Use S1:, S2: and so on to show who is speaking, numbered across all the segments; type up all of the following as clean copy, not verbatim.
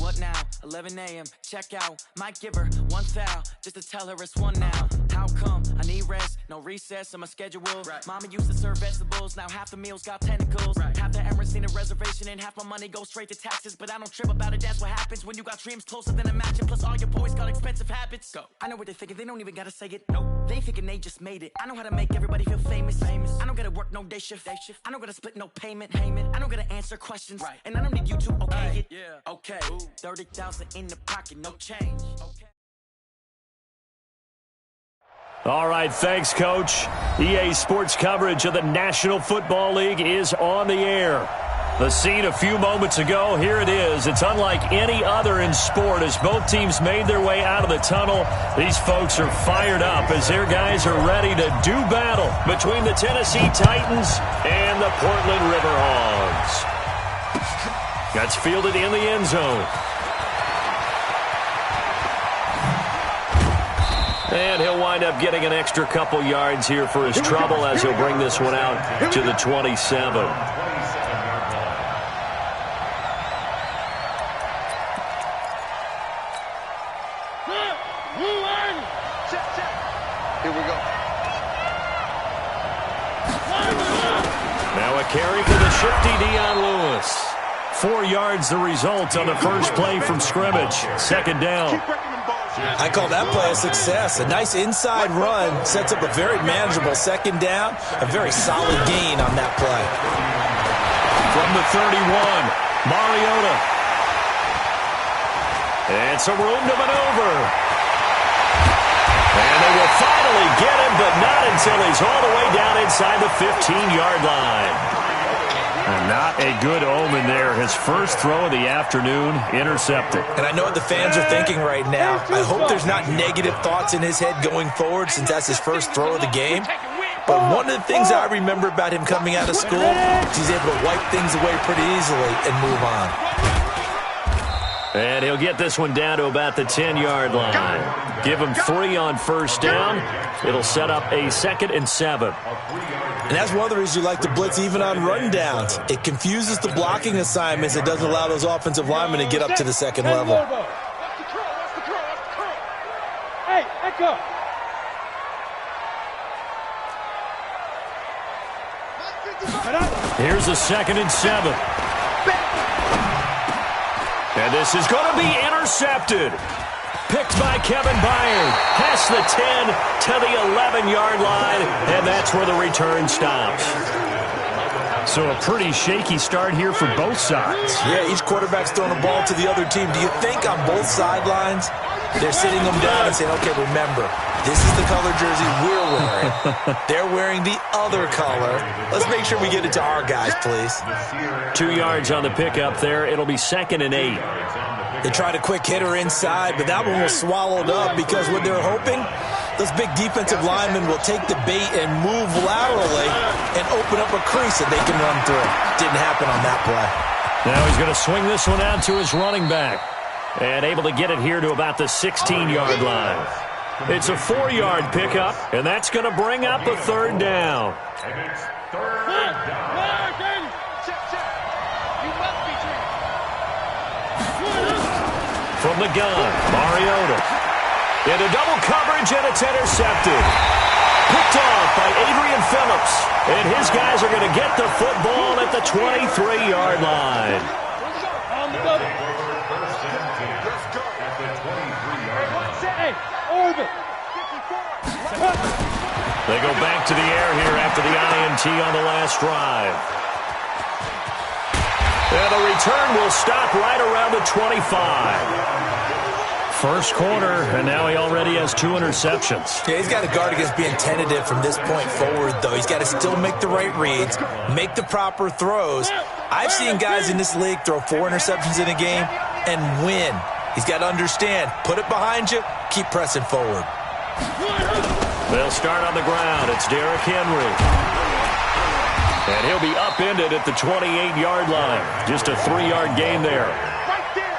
S1: What now? 11 a.m. Check out. Might give her one foul just to tell her it's one now. How come? I need rest. No recess in my schedule. Right. Mama used to serve vegetables. Now half the meals got tentacles. Right. Half the errands need a reservation and half my money goes straight to taxes. But I don't trip about it. That's what happens when you got dreams closer than a match. Plus all your boys got expensive habits. Go. I know what they're thinking. They don't even gotta say it. Nope. They thinking they just made it. I know how to make everybody feel famous. I don't gotta work no day shift. I don't gotta split no payment. I don't gotta answer questions. Right. And I don't need you to okay it. Yeah. Okay. 30,000 in the pocket, no change. Okay.
S2: All right, thanks, Coach. EA Sports coverage of the National Football League is on the air. The scene a few moments ago, here it is. It's unlike any other in sport as both teams made their way out of the tunnel. These folks are fired up as their guys are ready to do battle between the Tennessee Titans and the Portland Riverhogs. That's fielded in the end zone. And he'll wind up getting an extra couple yards here for his trouble as he'll bring this one out to the 27.
S3: Here we go.
S2: Now a carry for the shifty Dion Lewis. 4 yards the result on the first play from scrimmage. Second down.
S4: I call that play a success. A nice inside run sets up a very manageable second down. A very solid gain on that play.
S2: From the 31, Mariota. And some room to maneuver. And they will finally get him, but not until he's all the way down inside the 15-yard line. And not a good omen there. His first throw of the afternoon intercepted.
S4: And I know what the fans are thinking right now. I hope there's not negative thoughts in his head going forward since that's his first throw of the game. But one of the things I remember about him coming out of school is he's able to wipe things away pretty easily and move on.
S2: And he'll get this one down to about the 10-yard line. Give him 3 on first down. It'll set up a 2nd and 7.
S4: And that's one of the reasons you like to blitz even on rundowns. It confuses the blocking assignments. It doesn't allow those offensive linemen to get up to the second level.
S5: Hey, echo.
S2: Here's a 2nd and 7. And this is going to be intercepted. Picked by Kevin Byard. Past the 10 to the 11-yard line, and that's where the return stops.
S6: So a pretty shaky start here for both sides.
S4: Yeah, each quarterback's throwing a ball to the other team. Do you think on both sidelines they're sitting them down and saying, okay, remember, this is the color jersey we're wearing. They're wearing the other color. Let's make sure we get it to our guys, please.
S2: 2 yards on the pickup there. It'll be 2nd and 8.
S4: They tried a quick hitter inside, but that one was swallowed up because what they're hoping, those big defensive linemen will take the bait and move laterally and open up a crease that they can run through. Didn't happen on that play.
S2: Now he's going to swing this one out to his running back and able to get it here to about the 16-yard line. It's a 4-yard pickup, and that's going to bring up a 3rd down. From the gun, Mariota. Into double coverage, and it's intercepted. Picked off by Adrian Phillips. And his guys are going to get the football at the 23-yard line. They go back to the air here after the INT on the last drive. And the return will stop right around the 25.
S6: First quarter, and now he already has 2 interceptions.
S4: Yeah, he's got to guard against being tentative from this point forward, though. He's got to still make the right reads, make the proper throws. I've seen guys in this league throw 4 interceptions in a game and win. He's got to understand, put it behind you, keep pressing forward.
S2: They'll start on the ground. It's Derrick Henry. And he'll be upended at the 28-yard line. Just a 3-yard gain there.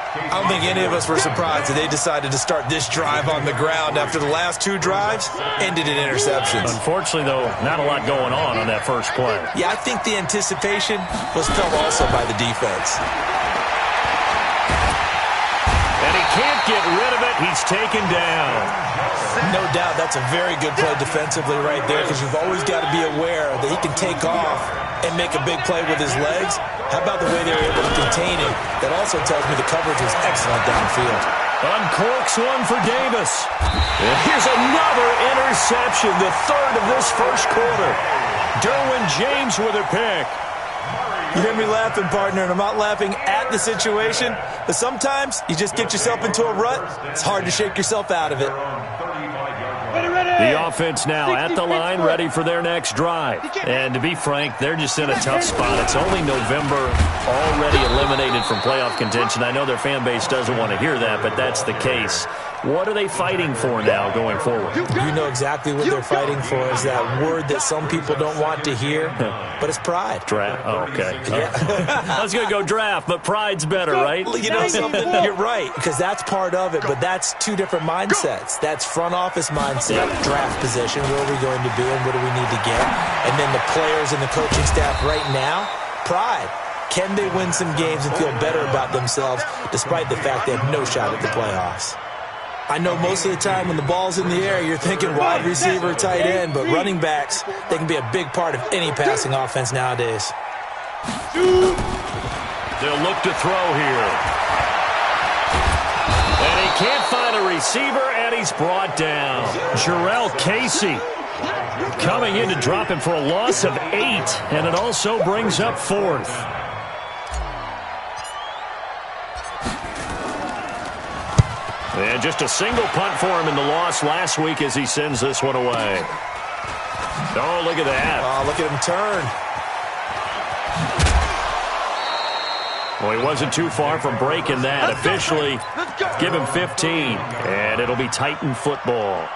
S4: I don't think any of us were surprised that they decided to start this drive on the ground after the last 2 drives ended in interceptions.
S6: Unfortunately, though, not a lot going on that first play.
S4: Yeah, I think the anticipation was felt also by the defense.
S2: get rid of it. He's taken down.
S4: No doubt that's a very good play defensively right there, because you've always got to be aware that he can take off and make a big play with his legs. How about the way they were able to contain him? That also tells me the coverage was excellent downfield.
S2: Uncorks one for Davis. And here's another interception, the third of this first quarter. Derwin James with a pick.
S4: You hear me laughing, partner, and I'm not laughing at the situation, but sometimes you just get yourself into a rut. It's hard to shake yourself out of it.
S2: The offense now at the line, ready for their next drive. And to be frank, they're just in a tough spot. It's only November, already eliminated from playoff contention. I know their fan base doesn't want to hear that, but that's the case. What are they fighting for now going forward?
S4: You know exactly what they're fighting for. Is that word that some people don't want to hear, but it's pride.
S2: Draft. Oh, okay.
S4: Yeah.
S2: I was going to go draft, but pride's better, right?
S4: You know something? You're right, because that's part of it, but that's two different mindsets. That's front office mindset, draft position, where are we going to be and what do we need to get? And then the players and the coaching staff right now, pride. Can they win some games and feel better about themselves despite the fact they have no shot at the playoffs? I know most of the time when the ball's in the air, you're thinking wide receiver, tight end, but running backs, they can be a big part of any passing offense nowadays.
S2: They'll look to throw here. And he can't find a receiver, and he's brought down. Jarrell Casey coming in to drop him for a loss of 8, and it also brings up 4th. And just a single punt for him in the loss last week as he sends this one away. Oh, look at that.
S4: Oh, look at him turn.
S2: Well, he wasn't too far from breaking that. Officially, give him 15, and it'll be Titan football.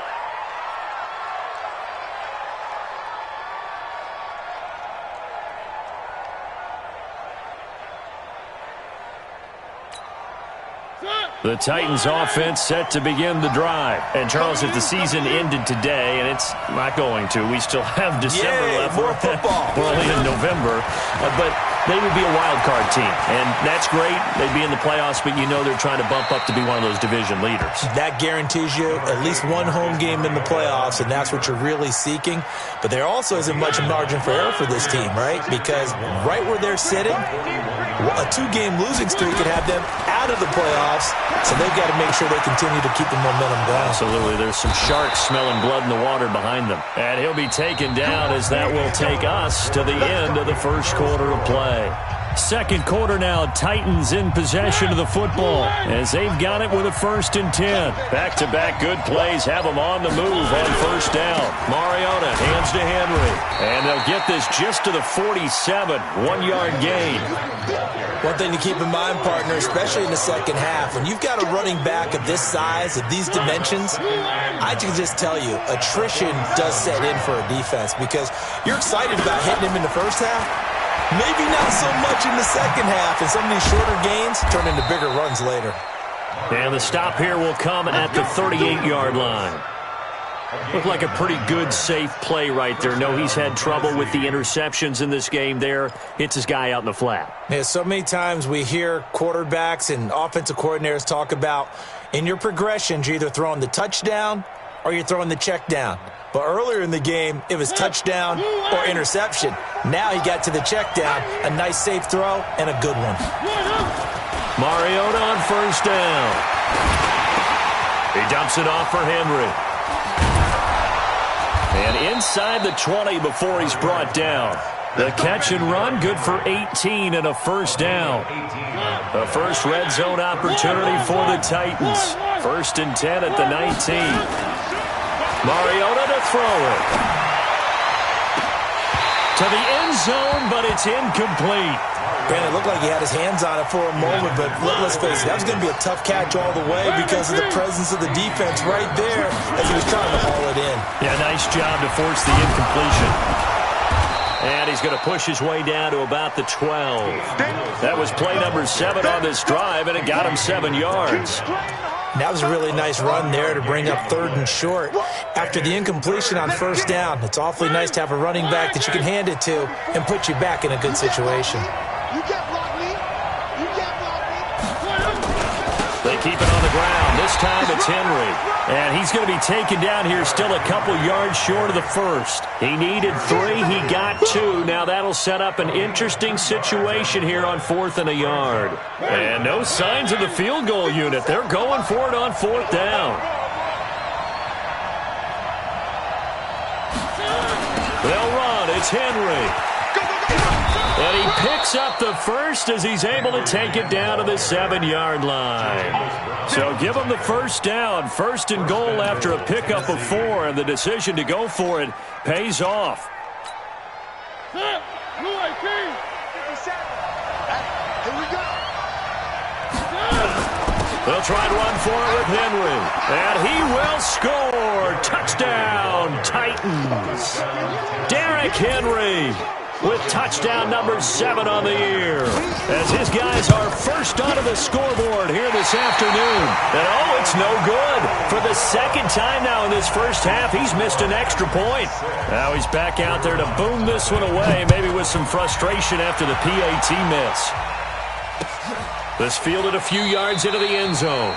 S2: The Titans offense set to begin the drive. And Charles, if the season ended today, and it's not going to, we still have December left.
S4: More football.
S2: We're only in November. But they would be a wild card team. And that's great. They'd be in the playoffs, but you know they're trying to bump up to be one of those division leaders.
S4: That guarantees you at least one home game in the playoffs, and that's what you're really seeking. But there also isn't much margin for error for this team, right? Because right where they're sitting, a 2-game losing streak could have them out of the playoffs, so they've got to make sure they continue to keep the momentum going.
S2: Absolutely. There's some sharks smelling blood in the water behind them. And he'll be taken down as that will take us to the end of the first quarter of play. Second quarter now, Titans in possession of the football as they've got it with a 1st and 10. Back-to-back good plays have them on the move on first down. Mariota hands to Henry, and they'll get this just to the 47, 1-yard gain.
S4: One thing to keep in mind, partner, especially in the second half, when you've got a running back of this size, of these dimensions, I can just tell you, attrition does set in for a defense because you're excited about hitting him in the first half. Maybe not so much in the second half, and some of these shorter gains turn into bigger runs later.
S2: And the stop here will come at the 38-yard line. Looked like a pretty good, safe play right there. No, he's had trouble with the interceptions in this game there. Hits his guy out in the flat.
S4: Yeah, so many times we hear quarterbacks and offensive coordinators talk about in your progressions, you're either throwing the touchdown or you're throwing the check down. But earlier in the game, it was touchdown or interception. Now he got to the check down, a nice safe throw, and a good one.
S2: Mariota on first down. He dumps it off for Henry. And inside the 20 before he's brought down. The catch and run, good for 18 and a first down. The first red zone opportunity for the Titans. 1st and 10 at the 19. Mariota to throw it. To the end zone, but it's incomplete.
S4: Brandon, it looked like he had his hands on it for a moment, but let's face it, that was going to be a tough catch all the way because of the presence of the defense right there as he was trying to haul it in.
S2: Yeah, nice job to force the incompletion. And he's going to push his way down to about the 12. That was play number 7 on this drive, and it got him 7 yards.
S4: That was a really nice run there to bring up 3rd and short. After the incompletion on first down, it's awfully nice to have a running back that you can hand it to and put you back in a good situation.
S2: They keep it on the ground. This time it's Henry. And he's going to be taken down here still a couple yards short of the first. He needed 3. He got 2. Now that'll set up an interesting situation here on 4th and a yard. And no signs of the field goal unit. They're going for it on 4th down. They'll run. It's Henry. And he picks up the first as he's able to take it down to the 7-yard line. So give him the first down. 1st and goal after a pickup of 4, and the decision to go for it pays off. They'll try and run for it with Henry. And he will score. Touchdown, Titans. Derrick Henry with touchdown number 7 on the year, as his guys are first onto the scoreboard here this afternoon. And oh, it's no good. For the 2nd time now in this first half, he's missed an extra point. Now he's back out there to boom this one away, maybe with some frustration after the PAT miss. This fielded a few yards into the end zone.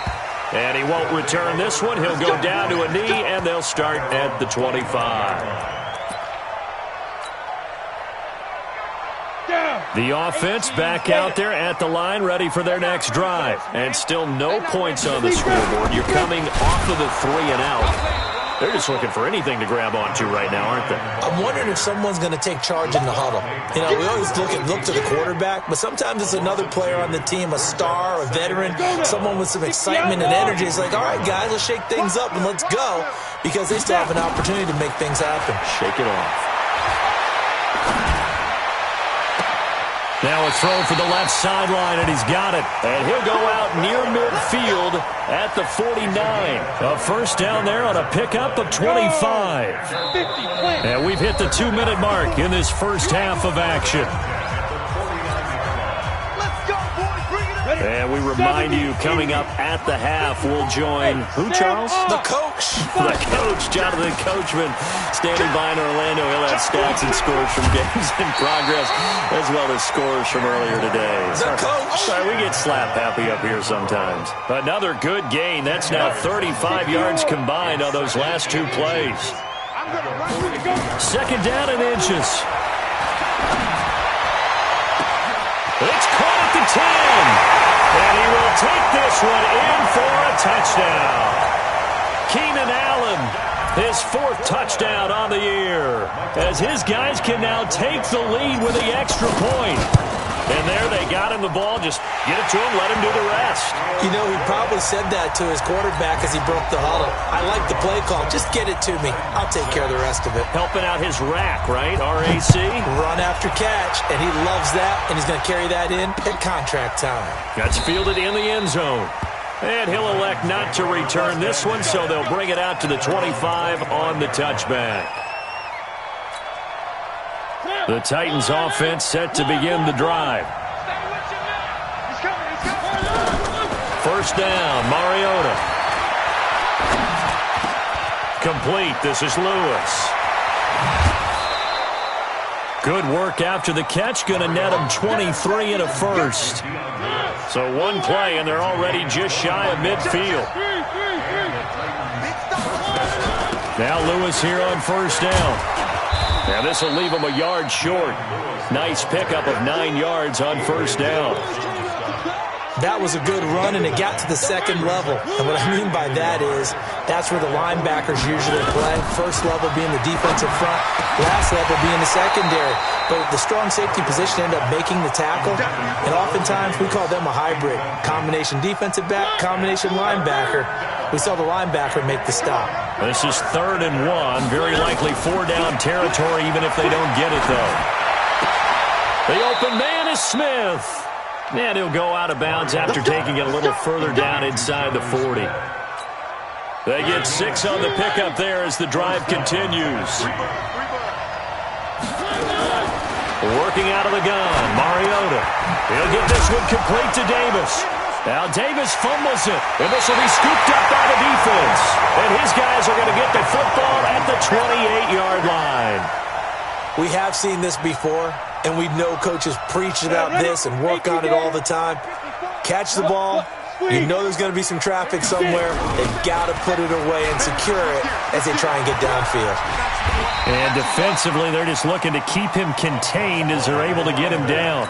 S2: And he won't return this one. He'll go down to a knee, and they'll start at the 25. The offense back out there at the line, ready for their next drive. And still no points on the scoreboard. You're coming off of the 3 and out. They're just looking for anything to grab onto right now, aren't they?
S4: I'm wondering if someone's going to take charge in the huddle. You know, we always look to the quarterback, but sometimes it's another player on the team, a star, a veteran, someone with some excitement and energy. It's like, all right, guys, let's shake things up and let's go, because they still have an opportunity to make things happen.
S2: Shake it off. Now a throw for the left sideline, and he's got it. And he'll go out near midfield at the 49. A first down there on a pickup of 25. And we've hit the 2-minute mark in this first half of action. And we remind you, coming up at the half, we'll join who, Charles?
S4: The coach.
S2: The coach, Jonathan Coachman, standing by in Orlando. He'll have stats and scores from games in progress, as well as scores from earlier today.
S4: The coach.
S2: Sorry, we get slap happy up here sometimes. Another good gain. That's now 35 yards combined on those last 2 plays. 2nd down and inches. It's caught at the 10. And he will take this one in for a touchdown. Keenan Allen, his 4th touchdown on the year, as his guys can now take the lead with the extra point. And there they got him the ball. Just get it to him, let him do the rest.
S4: You know, he probably said that to his quarterback as he broke the huddle. I like the play call. Just get it to me. I'll take care of the rest of it.
S2: Helping out his rack, right? RAC.
S4: Run after catch, and he loves that, and he's going to carry that in at contract time.
S2: That's fielded in the end zone. And he'll elect not to return this one, so they'll bring it out to the 25 on the touchback. The Titans offense set to begin the drive. First down, Mariota. Complete. This is Lewis. Good work after the catch. Going to net him 23 and a first. So 1 play, and they're already just shy of midfield. Now Lewis here on first down. Now this will leave him a yard short. Nice pickup of 9 yards on first down.
S4: That was a good run, and it got to the 2nd level. And what I mean by that is that's where the linebackers usually play. First level being the defensive front, last level being the secondary. But the strong safety position ended up making the tackle, and oftentimes we call them a hybrid. Combination defensive back, combination linebacker. We saw the linebacker make the stop.
S2: This is 3rd and 1. Very likely 4-down territory, even if they don't get it, though. The open man is Smith. And he'll go out of bounds after taking it a little further down inside the 40. They get 6 on the pickup there as the drive continues. Working out of the gun, Mariota. He'll get this one complete to Davis. Now Davis fumbles it, and this will be scooped up by the defense. And his guys are going to get the football at the 28-yard line.
S4: We have seen this before, and we know coaches preach about this and work on it all the time. Catch the ball, You know there's going to be some traffic somewhere. They've got to put it away and secure it as they try and get downfield.
S2: And defensively, they're just looking to keep him contained as they're able to get him down.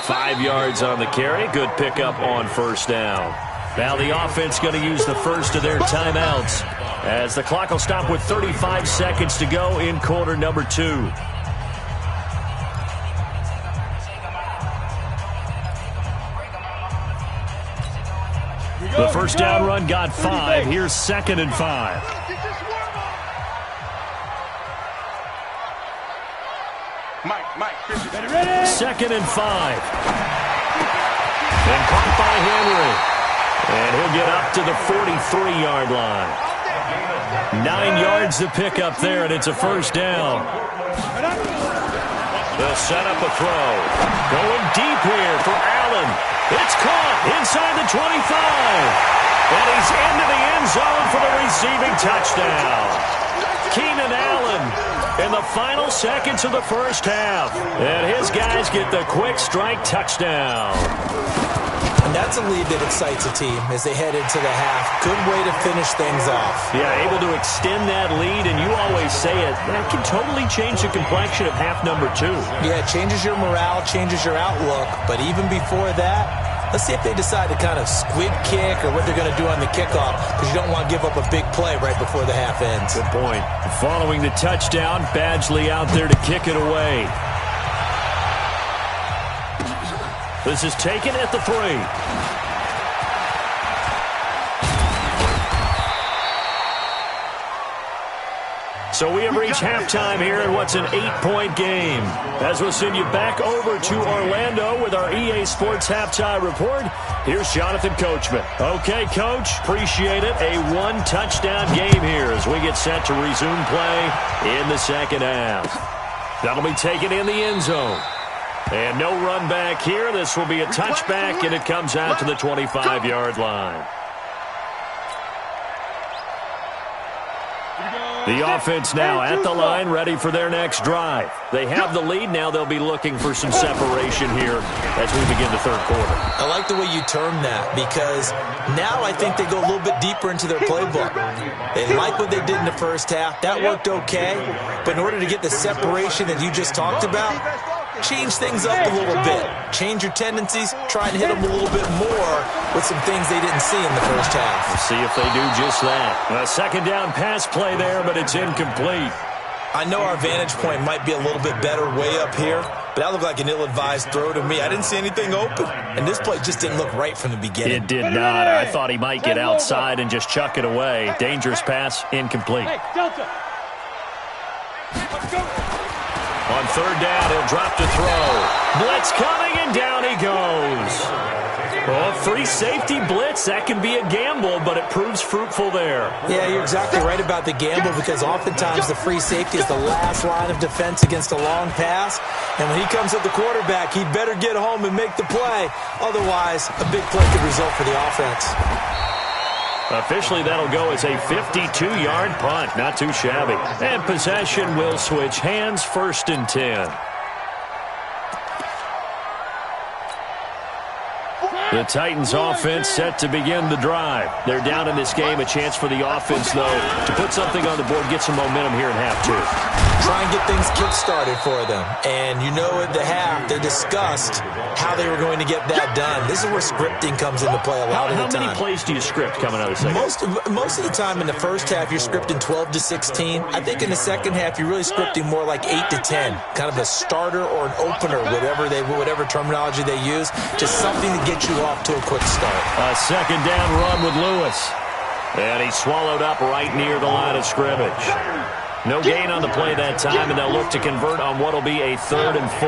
S2: 5 yards on the carry. Good pickup on first down. Now the offense going to use the first of their timeouts as the clock will stop with 35 seconds to go in quarter number 2. The first down run got 5. Here's 2nd and 5.
S5: Ready?
S2: 2nd and 5. And caught by Henry. And he'll get up to the 43-yard line. 9 yards to pick up there, and it's a first down. They'll set up a throw. Going deep here for Allen. It's caught inside the 25. And he's into the end zone for the receiving touchdown. Keenan Allen in the final seconds of the first half. And his guys get the quick strike touchdown.
S4: And that's a lead that excites a team as they head into the half. Good way to finish things off.
S2: Yeah, able to extend that lead, and you always say it, that can totally change the complexion of half number 2.
S4: Yeah, it changes your morale, changes your outlook. But even before that, let's see if they decide to kind of squib kick or what they're going to do on the kickoff, because you don't want to give up a big play right before the half ends.
S2: Good point. Following the touchdown, Badgley out there to kick it away. This is taken at the 3. So we have reached halftime here in what's an 8-point game. As we'll send you back over to Orlando with our EA Sports Halftime Report, here's Jonathan Coachman. Okay, Coach, appreciate it. A 1-touchdown game here as we get set to resume play in the second half. That'll be taken in the end zone. And no run back here. This will be a touchback, and it comes out to the 25-yard line. The offense now at the line, ready for their next drive. They have the lead. Now they'll be looking for some separation here as we begin the third quarter.
S4: I like the way you term that, because now I think they go a little bit deeper into their playbook. They like what they did in the first half. That worked okay. But in order to get the separation that you just talked about, change things up a little bit. Change your tendencies. Try and hit them a little bit more with some things they didn't see in the first half.
S2: We'll see if they do just that. A second down pass play there, but it's incomplete.
S4: I know our vantage point might be a little bit better way up here, but that looked like an ill-advised throw to me. I didn't see anything open, and this play just didn't look right from the beginning.
S2: It did not. I thought he might get outside and just chuck it away. Dangerous pass, incomplete.
S5: Hey, Delta. Let's go.
S2: On third down, he'll drop to throw. Blitz coming, and down he goes. Oh, free safety blitz, that can be a gamble, but it proves fruitful there.
S4: Yeah, you're exactly right about the gamble, because oftentimes the free safety is the last line of defense against a long pass. And when he comes at the quarterback, he'd better get home and make the play. Otherwise, a big play could result for the offense.
S2: Officially, that'll go as a 52-yard punt. Not too shabby. And possession will switch hands, 1st and 10. The Titans offense set to begin the drive. They're down in this game. A chance for the offense, though, to put something on the board, get some momentum here in half 2.
S4: Try and get things kick-started for them. And you know at the half, they discussed how they were going to get that done. This is where scripting comes into play a lot of the time.
S2: How many plays do you script coming out of the second?
S4: Most of the time in the first half, you're scripting 12 to 16. I think in the second half, you're really scripting more like 8 to 10. Kind of a starter or an opener, whatever terminology they use. Just something to get you off to a quick start.
S2: A second down run with Lewis. And he's swallowed up right near the line of scrimmage. No gain on the play that time, and they'll look to convert on what will be a 3rd and 4.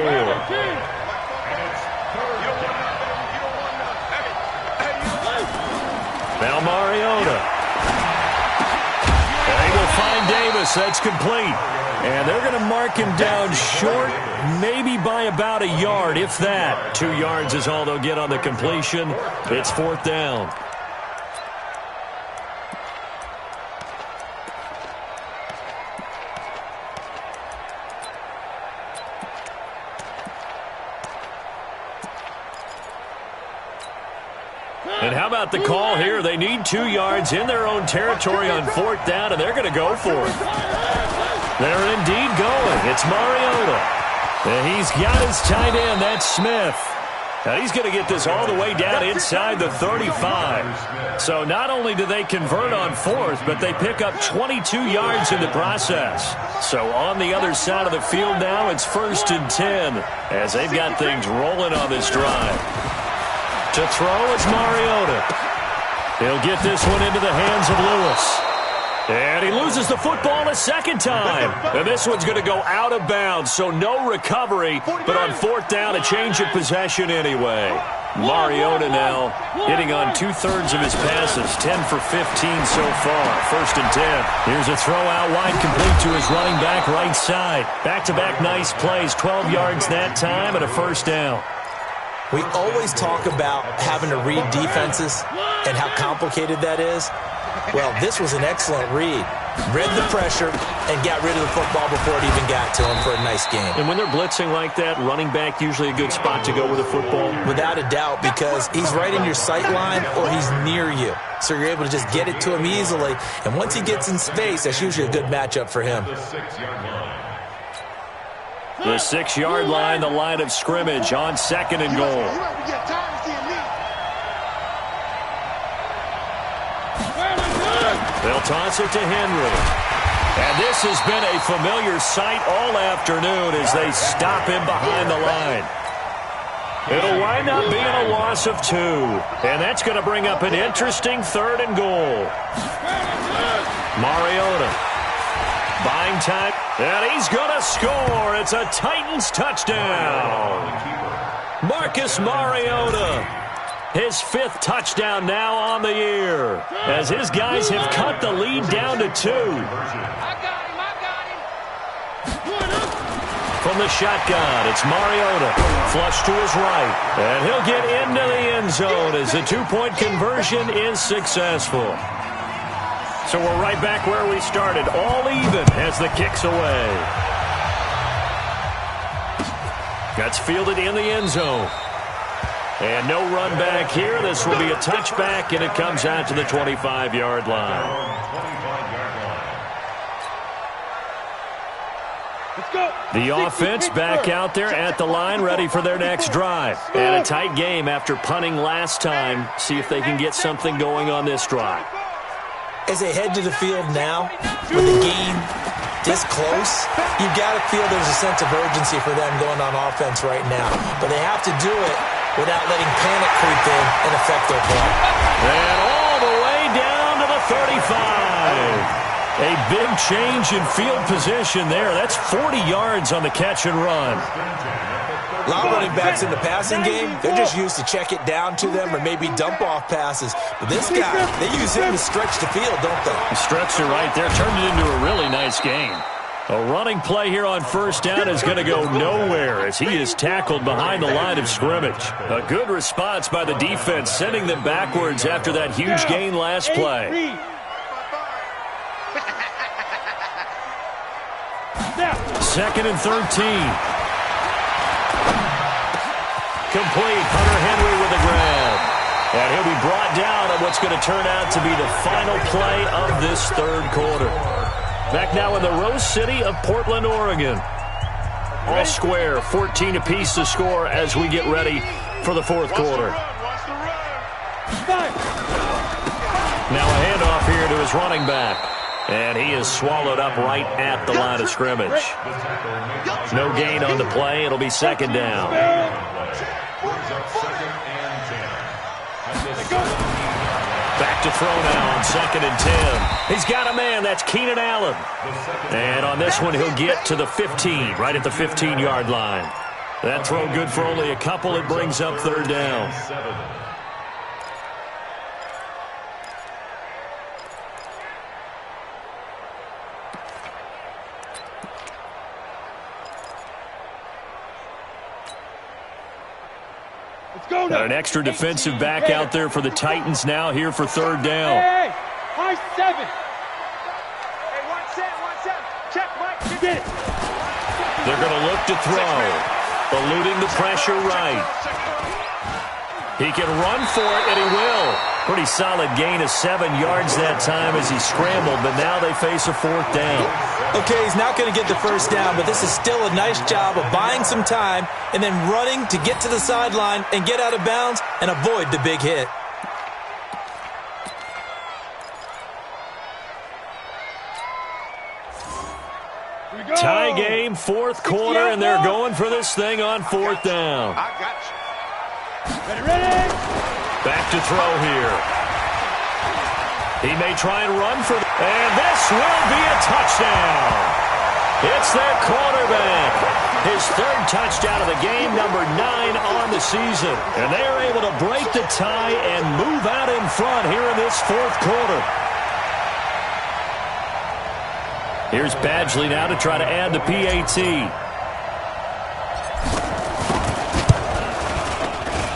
S2: Now Mariota. And he will find Davis. That's complete. And they're going to mark him down short, maybe by about a yard, if that. 2 yards is all they'll get on the completion. It's 4th down. And how about got the call here. They need 2 yards in their own territory on 4th down, and they're going to go for it. They're indeed going. It's Mariota. And he's got his tight end. That's Smith. Now he's going to get this all the way down inside the 35. So not only do they convert on 4th, but they pick up 22 yards in the process. So on the other side of the field now, it's 1st and 10 as they've got things rolling on this drive. To throw is Mariota. He'll get this one into the hands of Lewis. And he loses the football a second time. And this one's going to go out of bounds, so no recovery. But on 4th down, a change of possession anyway. Mariota now hitting on 2/3 of his passes, 10 for 15 so far. 1st and 10. Here's a throw out wide, complete to his running back right side. Back-to-back nice plays, 12 yards that time and a 1st down.
S4: We always talk about having to read defenses and how complicated that is. Well, this was an excellent read. Read the pressure and got rid of the football before it even got to him for a nice game.
S2: And when they're blitzing like that, running back usually a good spot to go with the football?
S4: Without a doubt, because he's right in your sight line or he's near you. So you're able to just get it to him easily. And once he gets in space, that's usually a good matchup for him.
S2: The 6-yard line, the line of scrimmage on 2nd and goal. They'll toss it to Henry. And this has been a familiar sight all afternoon as they stop him behind the line. It'll wind up being a loss of 2. And that's going to bring up an interesting 3rd and goal. Mariota. Buying time. And he's going to score. It's a Titans touchdown. Marcus Mariota. His 5th touchdown now on the year as his guys have cut the lead down to 2.
S5: I got him.
S2: From the shotgun, it's Mariota. Flush to his right. And he'll get into the end zone as the 2-point conversion is successful. So we're right back where we started, all even as the kick's away. That's fielded in the end zone. And no run back here. This will be a touchback, and it comes out to the 25-yard line. The offense back out there at the line, ready for their next drive. And a tight game after punting last time. See if they can get something going on this drive.
S4: As they head to the field now, with the game this close, you've got to feel there's a sense of urgency for them going on offense right now. But they have to do it without letting panic creep in and affect their play.
S2: And all the way down to the 35. A big change in field position there. That's 40 yards on the catch and run.
S4: A lot of running backs in the passing game, they're just used to check it down to them or maybe dump off passes. But this guy, they use him to stretch the field, don't they?
S2: The stretcher right there turned it into a really nice game. A running play here on 1st down is going to go nowhere as he is tackled behind the line of scrimmage. A good response by the defense, sending them backwards after that huge gain last play. 2nd and 13. Complete. Hunter Henry with a grab. And he'll be brought down on what's going to turn out to be the final play of this 3rd quarter. Back now in the Rose City of Portland, Oregon. All square, 14 apiece to score as we get ready for the 4th quarter. Now a handoff here to his running back. And he is swallowed up right at the line of scrimmage. No gain on the play. It'll be 2nd down. Back to throw now on 2nd and 10. He's got a man. That's Keenan Allen. And on this one, he'll get to the 15, right at the 15-yard line. That throw good for only a couple. It brings up 3rd down. Got an extra defensive back out there for the Titans now here for 3rd down.
S5: Hey, high 7. Hey, 1-7. Check, Mike. You get it.
S2: They're going to look to throw. Eluding the pressure right. He can run for it, and he will. Pretty solid gain of 7 yards that time as he scrambled, but now they face a 4th down.
S4: Okay, he's not going to get the first down, but this is still a nice job of buying some time and then running to get to the sideline and get out of bounds and avoid the big hit.
S2: Tie game, 4th quarter, and they're going for this thing on 4th down.
S5: I got you. Ready?
S2: Back to throw here. He may try and run for and this will be a touchdown. It's their quarterback. His 3rd touchdown of the game, number 9 on the season. And they are able to break the tie and move out in front here in this 4th quarter. Here's Badgley now to try to add the PAT.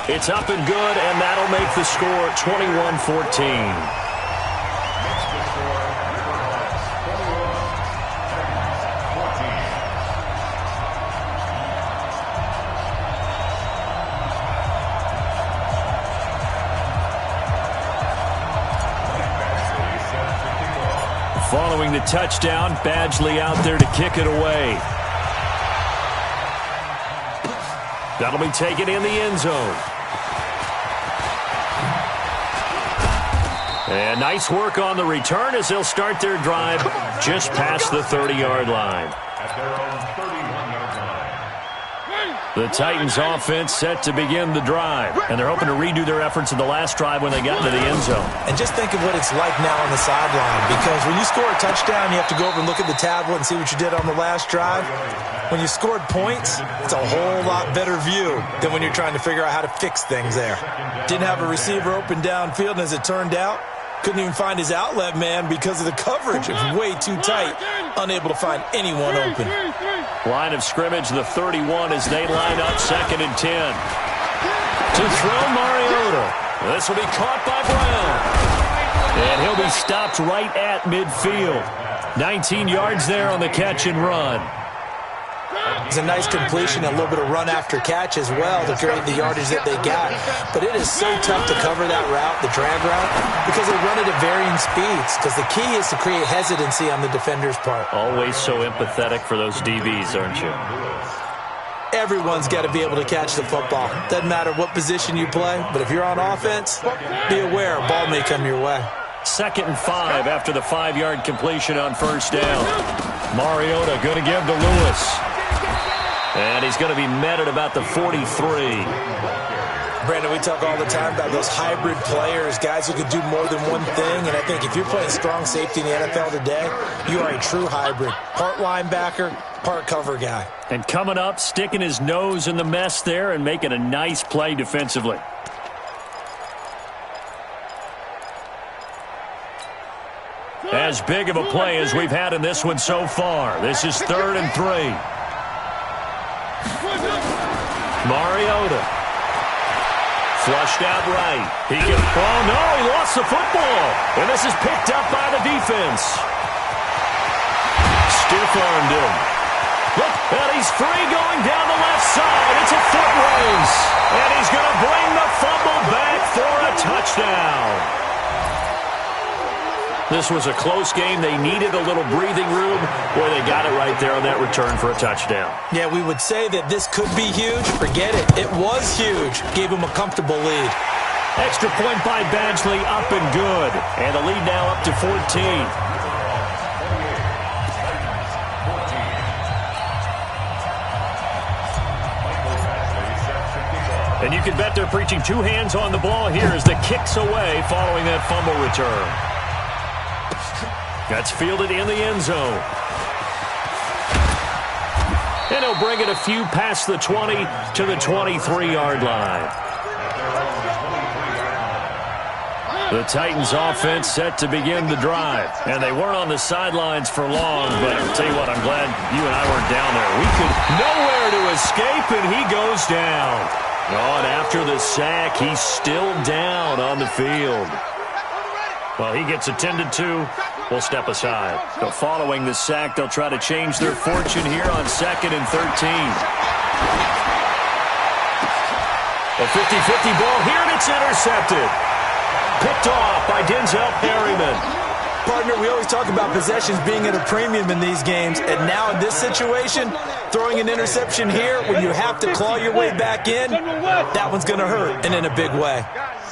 S2: It's up and good, and that'll make the score 21-14. Following the touchdown, Badgley out there to kick it away. That'll be taken in the end zone. And nice work on the return as they'll start their drive just past the 30-yard line. The Titans offense set to begin the drive, and they're hoping to redo their efforts in the last drive when they got into the end zone.
S4: And just think of what it's like now on the sideline, because when you score a touchdown, you have to go over and look at the tablet and see what you did on the last drive. When you scored points, it's a whole lot better view than when you're trying to figure out how to fix things there. Didn't have a receiver open downfield, and as it turned out, couldn't even find his outlet man because of the coverage. It was way too tight, unable to find anyone open.
S2: Line of scrimmage, the 31, as they line up 2nd and 10. To throw Mariota. This will be caught by Brown. And he'll be stopped right at midfield. 19 yards there on the catch and run.
S4: It's a nice completion, a little bit of run after catch as well to create the yardage that they got. But it is so tough to cover that route, the drag route, because they run it at varying speeds. Because the key is to create hesitancy on the defender's part.
S2: Always so empathetic for those DBs, aren't you?
S4: Everyone's got to be able to catch the football. Doesn't matter what position you play, but if you're on offense, be aware a ball may come your way.
S2: 2nd and 5 after the 5-yard completion on 1st down. Mariota going to give to Lewis. And he's going to be met at about the 43.
S4: Brandon, we talk all the time about those hybrid players, guys who can do more than one thing. And I think if you're playing strong safety in the NFL today, you are a true hybrid. Part linebacker, part cover guy.
S2: And coming up, sticking his nose in the mess there and making a nice play defensively. As big of a play as we've had in this one so far. This is 3rd and 3. Mariota. Flushed out right. He can, oh no, he lost the football. And this is picked up by the defense. Stiff-armed him. Look, and he's free going down the left side. It's a foot race. And he's going to bring the fumble back for a touchdown. This was a close game. They needed a little breathing room where they got it right there on that return for a touchdown.
S4: Yeah, we would say that this could be huge. Forget it. It was huge. Gave him a comfortable lead.
S2: Extra point by Badgley, up and good. And the lead now up to 14. And you can bet they're preaching 2 hands on the ball here as the kick's away following that fumble return. That's fielded in the end zone. And he'll bring it a few past the 20 to the 23-yard line. The Titans offense set to begin the drive. And they weren't on the sidelines for long, but I'll tell you what, I'm glad you and I weren't down there. We could nowhere to escape, and he goes down. Oh, and after the sack, he's still down on the field. Well, he gets attended to. We'll step aside. So following the sack, they'll try to change their fortune here on 2nd and 13. A 50-50 ball here, and it's intercepted. Picked off by Denzel Perryman.
S4: Partner, we always talk about possessions being at a premium in these games, and now in this situation, throwing an interception here when you have to claw your way back in, that one's going to hurt, and in a big way.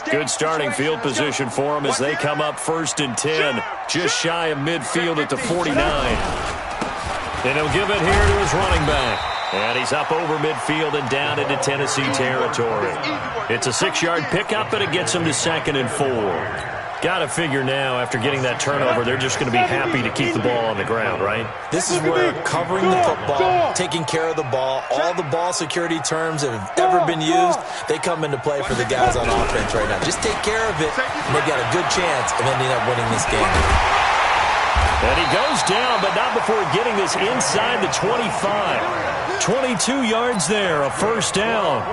S2: Good starting field position for them as they come up 1st and 10, just shy of midfield at the 49. And he'll give it here to his running back. And he's up over midfield and down into Tennessee territory. It's a 6-yard pickup, and it gets him to 2nd and 4. Got to figure now, after getting that turnover, they're just going to be happy to keep the ball on the ground, right?
S4: This is where covering the football, taking care of the ball, all the ball security terms that have ever been used, they come into play for the guys on offense right now. Just take care of it, and they've got a good chance of ending up winning this game.
S2: And he goes down, but not before getting this inside the 25. 22 yards there, a 1st down.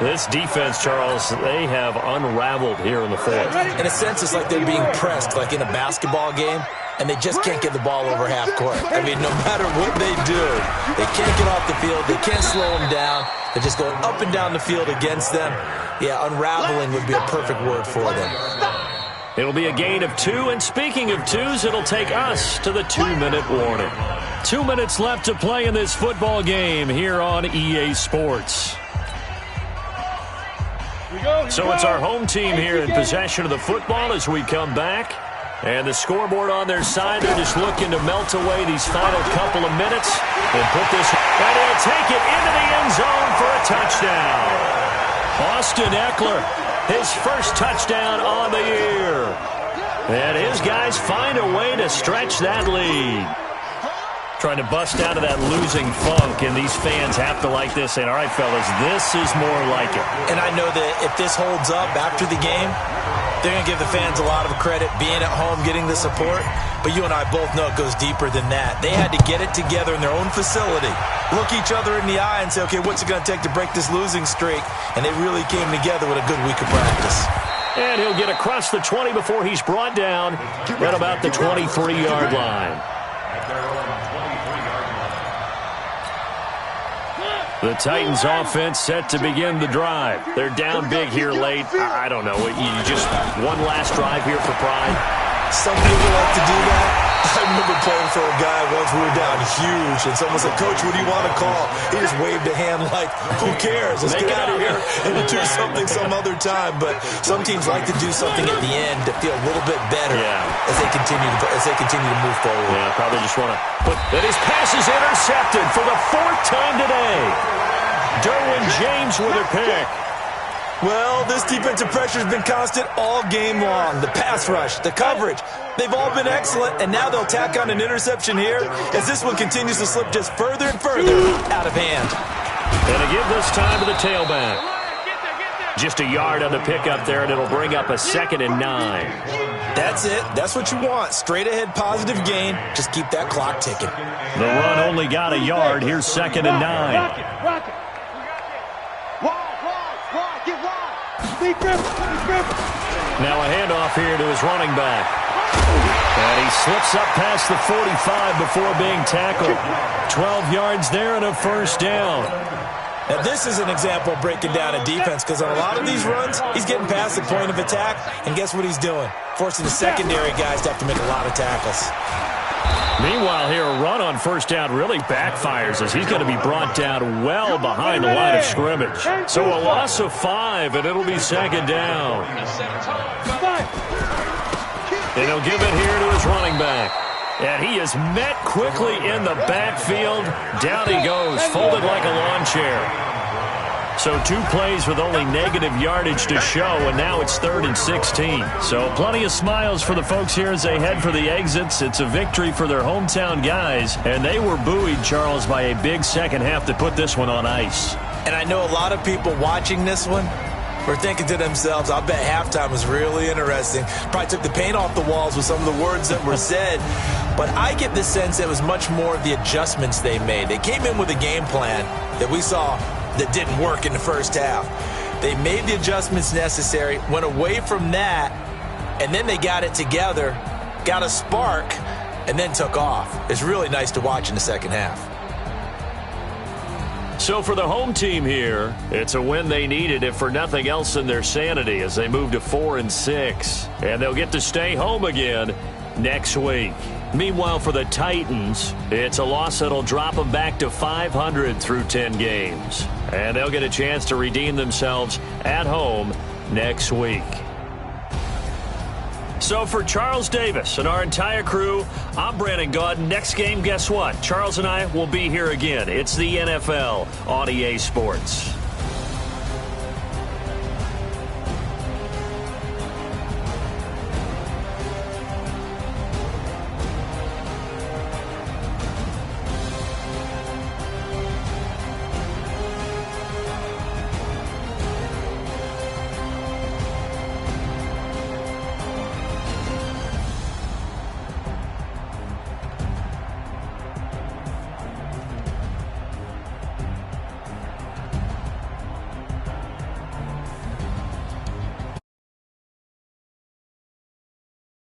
S2: This defense, Charles, they have unraveled here in the 4th.
S4: In a sense, it's like they're being pressed, like in a basketball game, and they just can't get the ball over half court. I mean, no matter what they do, they can't get off the field. They can't slow them down. They're just going up and down the field against them. Yeah, unraveling would be a perfect word for them.
S2: It'll be a gain of 2, and speaking of 2s, it'll take us to the 2-minute warning. 2 minutes left to play in this football game here on EA Sports. So it's our home team here in possession of the football as we come back. And the scoreboard on their side, they're just looking to melt away these final couple of minutes and put this, and he'll take it into the end zone for a touchdown. Austin Eckler, his 1st touchdown on the year. And his guys find a way to stretch that lead. Trying to bust out of that losing funk, and these fans have to like this, saying, all right, fellas, this is more like it.
S4: And I know that if this holds up after the game, they're going to give the fans a lot of credit being at home, getting the support. But you and I both know it goes deeper than that. They had to get it together in their own facility, look each other in the eye and say, okay, what's it going to take to break this losing streak? And they really came together with a good week of practice.
S2: And he'll get across the 20 before he's brought down at about the 23-yard line. The Titans offense set to begin the drive. They're down big here late. I don't know. You just one last drive here for pride.
S4: Some people like to do that. I remember playing for a guy once. We were down huge, and someone said, Coach, what do you want to call? He just waved a hand like, who cares? Let's get out of here and do something some other time. But some teams like to do something at the end to feel a little bit better as they continue to move forward.
S2: Yeah, probably just want to put that his pass is intercepted for the 4th time today. Derwin James with a pick.
S4: Well, this defensive pressure has been constant all game long. The pass rush, the coverage, they've all been excellent, and now they'll tack on an interception here as this one continues to slip just further and further out of hand.
S2: And to give this time to the tailback. Just a yard on the pickup there, and it'll bring up a 2nd and 9.
S4: That's it. That's what you want. Straight ahead positive gain. Just keep that clock ticking.
S2: The run only got a yard. Here's 2nd and 9.
S5: Rock it.
S2: Now a handoff here to his running back. And he slips up past the 45 before being tackled. 12 yards there and a 1st down.
S4: Now this is an example of breaking down a defense, because on a lot of these runs, he's getting past the point of attack, and guess what he's doing? Forcing the secondary guys to have to make a lot of tackles.
S2: Meanwhile, here, a run on 1st down really backfires as he's going to be brought down well behind the line of scrimmage. So a loss of 5, and it'll be 2nd down. And he'll give it here to his running back. And he is met quickly in the backfield. Down he goes, folded like a lawn chair. So 2 plays with only negative yardage to show, and now it's 3rd and 16. So plenty of smiles for the folks here as they head for the exits. It's a victory for their hometown guys, and they were buoyed, Charles, by a big second half to put this one on ice.
S4: And I know a lot of people watching this one were thinking to themselves, I bet halftime was really interesting. Probably took the paint off the walls with some of the words that were said. But I get the sense it was much more of the adjustments they made. They came in with a game plan that we saw that didn't work in the first half. They made the adjustments necessary, went away from that, and then they got it together, got a spark, and then took off. It's really nice to watch in the second half.
S2: So for the home team here, it's a win they needed, if for nothing else than their sanity, as they move to 4-6. And they'll get to stay home again next week. Meanwhile, for the Titans, it's a loss that'll drop them back to 500 through 10 games. And they'll get a chance to redeem themselves at home next week. So for Charles Davis and our entire crew, I'm Brandon Gaudin. Next game, guess what? Charles and I will be here again. It's the NFL on EA Sports.